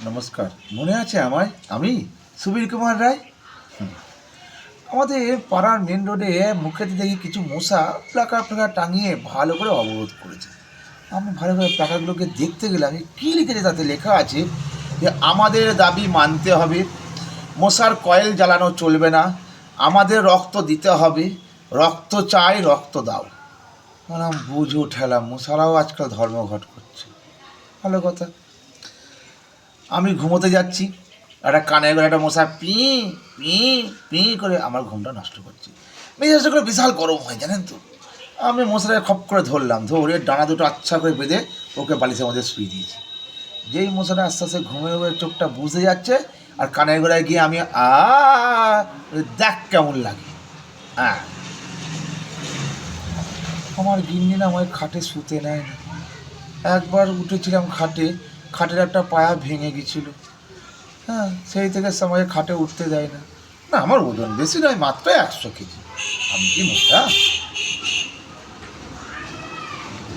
নমস্কার। মনে আছে আমায়? আমি সুবীর কুমার রায়। আমাদের পাড়ার মেন রোডে মুখেতে দেখি কিছু মশা প্লাকার ফ্লাকার টাঙিয়ে ভালো করে অবরোধ করেছে। আমি ভালো করে প্লাকারগুলোকে দেখতে গেলাম, কী লিখেছে তাতে? লেখা আছে যে আমাদের দাবি মানতে হবে, মশার কয়েল জ্বালানো চলবে না, আমাদের রক্ত দিতে হবে, রক্ত চাই, রক্ত দাও। বললাম বুঝো ঠেলা, মশারাও আজকাল ধর্মঘট করছে। ভালো কথা। আমি ঘুমোতে যাচ্ছি, একটা কানের করে একটা মশা পি পি পি করে আমার ঘুমটা নষ্ট করছি। মেজাজটা করে বিশাল গরম হয় জানেন তো। আমি মশাটাকে খপ করে ধরলাম, ধরে ডানা দুটো আচ্ছা করে বেঁধে ওকে বালিশের মধ্যে শুয়ে দিয়েছি। যেই মশাটা আস্তে আস্তে ঘুমের উপরে চোখটা বুঝে যাচ্ছে, আর কানের গোড়ায় গিয়ে আমি দেখ কেমন লাগে। হ্যাঁ, আমার গিন্নি না আমায় খাটে শুতে নেয় না। একবার উঠেছিলাম খাটে, খাটের একটা পায়া ভেঙে গেছিলো। হ্যাঁ, সেই থেকে সময়ে খাটে উঠতে দেয় না। না, আমার ওজন বেশি নয়, মাত্র 100 কেজি। আমি কি মোটা?